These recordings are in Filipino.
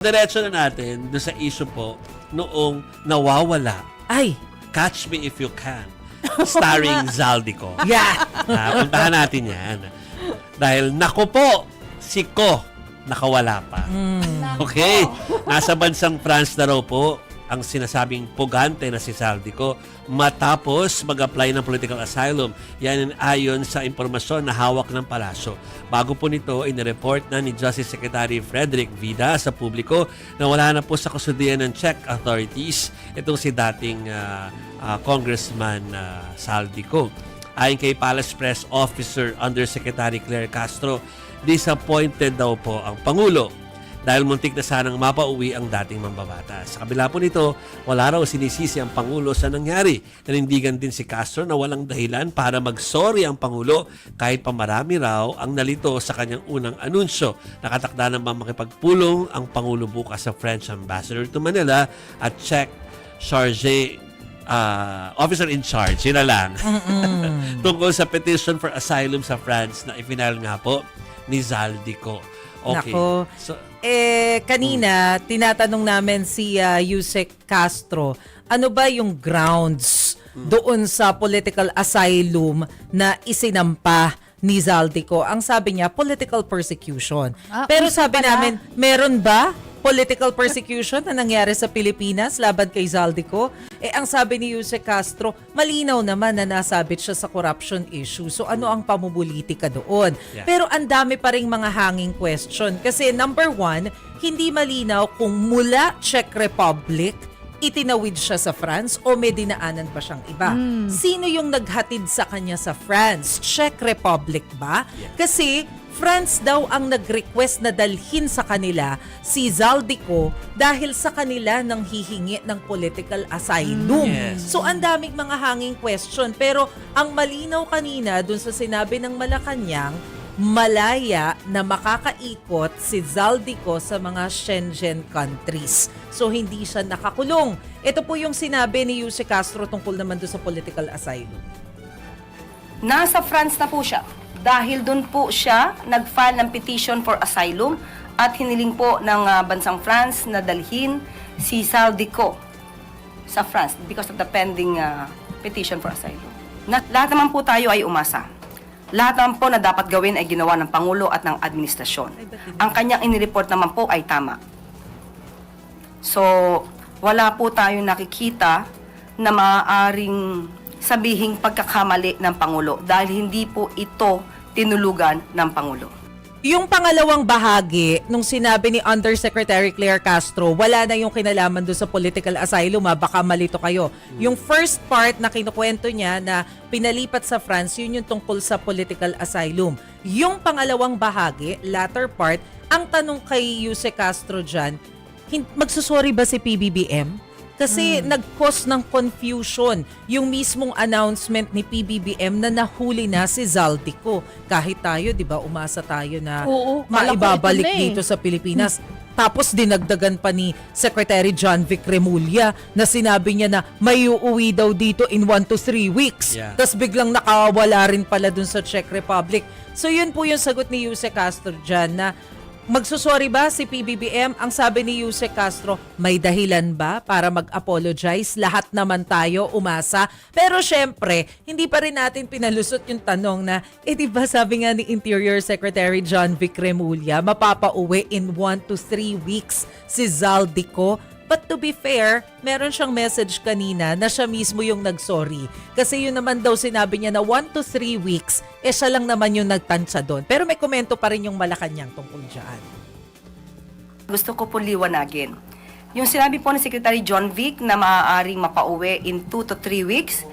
Diretso na natin doon sa issue po noong nawawala. Ay! Catch Me If You Can. Starring Zaldico. Yeah! Puntahan natin yan. Dahil naku po, si Ko nakawala pa. Okay? Nasa bansang France na raw po ang sinasabing pugante na si Zaldico matapos mag-apply ng political asylum. Yan ayon sa impormasyon na hawak ng palasyo. Bago po nito, inireport na ni Justice Secretary Frederick Vida sa publiko na wala na po sa kustudiyan ng Czech authorities itong si dating Congressman Zaldico. Ayon kay Palace Press Officer Undersecretary Claire Castro, disappointed daw po ang Pangulo dahil muntik na sanang mapauwi ang dating mambabatas. Sa kabila po nito, wala raw sinisisi ang Pangulo sa nangyari. Nanindigan din si Castro na walang dahilan para mag-sorry ang Pangulo kahit pa marami raw ang nalito sa kanyang unang anunsyo. Nakatakda naman makipagpulong ang Pangulo bukas sa French Ambassador to Manila at Czech Charge officer in charge, yun na lang. Tungkol sa petition for asylum sa France na ipinal nga po ni Zaldico. Okay. Nako. So, kanina, tinatanong namin si Yusek Castro, ano ba yung grounds doon sa political asylum na isinampa ni Zaldico? Ang sabi niya, political persecution. Pero sabi namin, meron ba political persecution na nangyari sa Pilipinas laban kay Zaldico? Ang sabi ni Yusek Castro, malinaw naman na nasabit siya sa corruption issue. So ano ang pamumulitika doon? Yeah. Pero ang dami pa ring mga hanging question. Kasi number one, hindi malinaw kung mula Czech Republic, itinawid siya sa France o may dinaanan pa siyang iba. Sino yung naghatid sa kanya sa France? Czech Republic ba? Yeah. Kasi France daw ang nag-request na dalhin sa kanila si Zaldico dahil sa kanila nang hihingi ng political asylum. Yes. So ang daming mga hanging question. Pero ang malinaw kanina dun sa sinabi ng Malacanang, malaya na makakaikot si Zaldico sa mga Schengen countries. So hindi siya nakakulong. Ito po yung sinabi ni Yusek Castro tungkol naman doon sa political asylum. Nasa France na po siya dahil doon po siya nag-file ng petition for asylum at hiniling po ng bansang France na dalhin si Zaldico sa France because of the pending petition for asylum. Lahat naman po tayo ay umasa. Lahat naman po na dapat gawin ay ginawa ng Pangulo at ng administrasyon. Ang kanyang inireport naman po ay tama. So, wala po tayong nakikita na maaaring sabihing pagkakamali ng Pangulo dahil hindi po ito tinulugan ng Pangulo. Yung pangalawang bahagi, nung sinabi ni Undersecretary Claire Castro, wala na yung kinalaman doon sa political asylum, baka malito kayo. Yung first part na kinukwento niya na pinalipat sa France, yun yung tungkol sa political asylum. Yung pangalawang bahagi, latter part, ang tanong kay Yusek Castro dyan, magsusorry ba si PBBM? Kasi nag-cause ng confusion yung mismong announcement ni PBBM na nahuli na si Zaldico. Kahit tayo, di ba, umasa tayo na maibabalik dito sa Pilipinas. Tapos dinagdagan pa ni Secretary John Vic Remulla na sinabi niya na may uuwi daw dito in 1 to 3 weeks. Yeah. Tapos biglang nakawala rin pala dun sa Czech Republic. So yun po yung sagot ni Yusek Castro dyan na magsusorry ba si PBBM? Ang sabi ni Yusek Castro, may dahilan ba para mag-apologize? Lahat naman tayo umasa. Pero syempre, hindi pa rin natin pinalusot yung tanong na, di ba sabi nga ni Interior Secretary John Vic Remulla, mapapauwi in 1 to 3 weeks si Zaldico? But to be fair, meron siyang message kanina na siya mismo yung nag-sorry. Kasi yun naman daw sinabi niya na 1 to 3 weeks, siya lang naman yung nagtansya doon. Pero may komento pa rin yung Malacanang tungkol dyan. Gusto ko po liwanagin. Yung sinabi po ni Secretary John Vic na maaaring mapauwi in 2 to 3 weeks,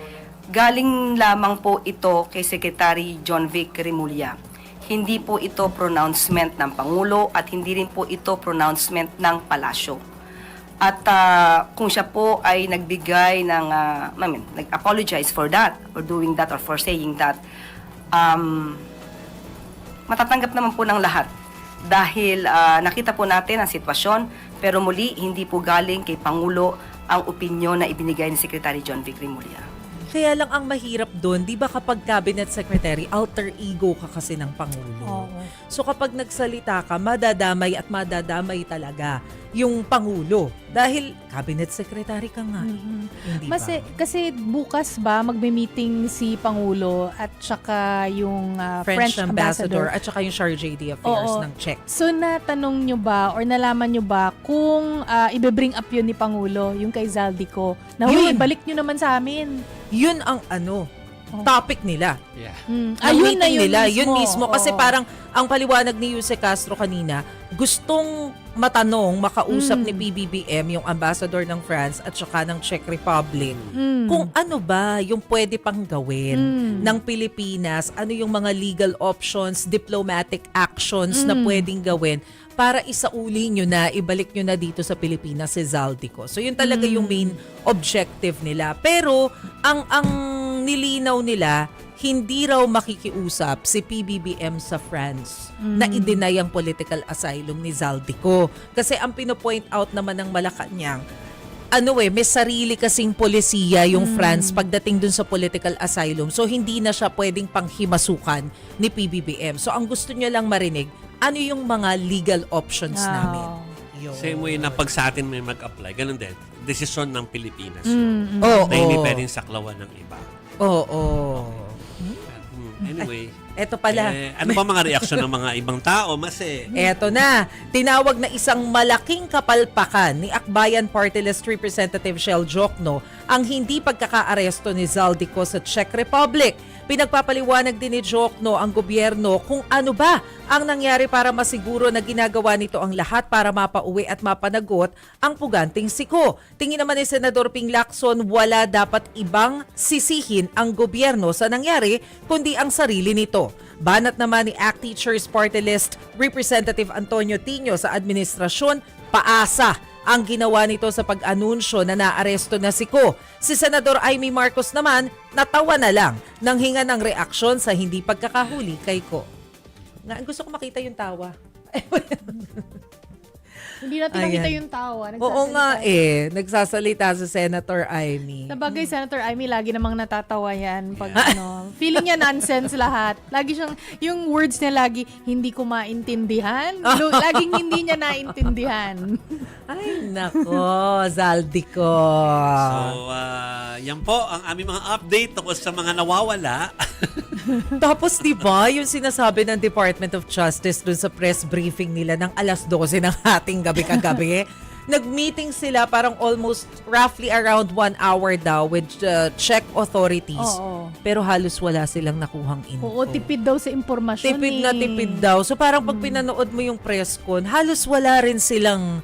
galing lamang po ito kay Secretary John Vic Remulla. Hindi po ito pronouncement ng Pangulo at hindi rin po ito pronouncement ng Palasyo. At kung siya po ay nagbigay ng, nag-apologize for that, or doing that, or for saying that, matatanggap naman po ng lahat. Dahil nakita po natin ang sitwasyon, pero muli, hindi po galing kay Pangulo ang opinyon na ibinigay ni Secretary John Vic Remulla. Kaya lang ang mahirap doon, di ba kapag cabinet secretary, alter ego ka kasi ng Pangulo. So kapag nagsalita ka, madadamay at madadamay talaga. yung Pangulo. Dahil cabinet secretary ka nga. Hindi ba? Kasi bukas ba magme-meeting si Pangulo at saka yung French ambassador at saka yung Chargé d'Affaires Oo. ng Czech. So natanong nyo ba or nalaman nyo ba kung ibe-bring up yun ni Pangulo, yung kay Zaldico, na Yun. balik nyo naman sa amin. Yun ang topic nila. Yeah. Ng Ayun na meeting yun nila. mismo. Yun mismo. Kasi Oo. parang ang paliwanag ni Jose Castro kanina, gustong makausap ni PBBM, yung ambassador ng France at saka ng Czech Republic, kung ano ba yung pwede pang gawin ng Pilipinas, ano yung mga legal options, diplomatic actions na pwedeng gawin para isauli nyo na, ibalik nyo na dito sa Pilipinas si Zaldico. So yun talaga yung main objective nila. Pero ang nilinaw nila, hindi raw makikiusap si PBBM sa France na i-deny ang political asylum ni Zaldico. Kasi ang pinopoint out naman ng Malacanang, may sarili kasing polisiya yung France pagdating dun sa political asylum. So hindi na siya pwedeng panghimasukan ni PBBM. So ang gusto niya lang marinig, ano yung mga legal options namin. Yun. Same way na pag sa atin may mag-apply, ganun din. Desisyon ng Pilipinas. Oo. Na hindi pwedeng saklawan ng iba. Oo. Anyway, Eto pala. ano ba mga reaksyon ng mga ibang tao? Eto na, tinawag na isang malaking kapalpakan ni Akbayan Party List Representative Shell Jokno ang hindi pagkakaaresto ni Zaldico sa Czech Republic. Pinagpapaliwanag din ni Jokno ang gobyerno kung ano ba ang nangyari para masiguro na ginagawa nito ang lahat para mapauwi at mapanagot ang puganting siko. Tingin naman ni Senador Ping Lacson, wala dapat ibang sisihin ang gobyerno sa nangyari kundi ang sarili nito. Banat naman ni ACT Teachers Party List Representative Antonio Tino sa administrasyon, paasa ang ginawa nito sa pag-anunsyo na naaresto na si Ko. Si Senador Amy Marcos naman, natawa na lang nang hinga ng reaksyon sa hindi pagkakahuli kay Ko. Gusto ko makita yung tawa. Hindi natin Ayan. nakita yung tawa. Oo nga nagsasalita si Senator Amy. Sabagay, Senator Amy, lagi namang natatawa yan. Pag, feeling niya nonsense lahat. Lagi siyang, yung words niya lagi, hindi ko maintindihan. Laging hindi niya naintindihan. Ay, nako, Zaldico. So, yan po ang aming mga update tungkol sa mga nawawala. Tapos, di ba, yung sinasabi ng Department of Justice dun sa press briefing nila ng alas 12 ng ating gabi-kagabi, nag-meeting sila parang almost roughly around 1 hour daw with Czech authorities. Oo. Pero halos wala silang nakuhang info. Oo, tipid daw sa impormasyon. Tipid na tipid daw. So parang pag pinanood mo yung press con, halos wala rin silang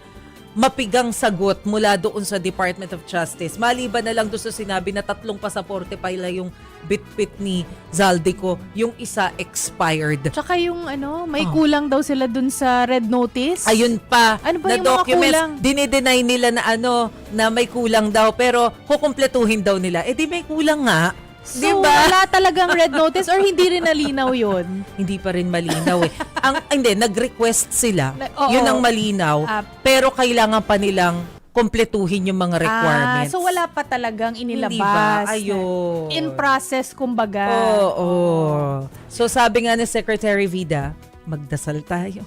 mapigang sagot mula doon sa Department of Justice. Maliban na lang doon sa sinabi na 3 pasaporte pala yung bit-bit ni Zaldico, yung isa expired. Tsaka yung may kulang daw sila dun sa red notice. Ayun pa, Ano ba na yung mga documents, kulang? dinideny nila na na may kulang daw, pero kukumpletuhin daw nila. Di may kulang nga. So, Diba? wala talagang red notice or hindi rin nalinaw yun? Hindi pa rin malinaw hindi, nag-request sila. Oo. Yun ang malinaw. Pero kailangan pa nilang kumpletuhin yung mga requirements. So wala pa talagang inilabas. Hindi ba? Ayun. In process, kumbaga. Oo. So sabi nga ni Secretary Vida, magdasal tayo.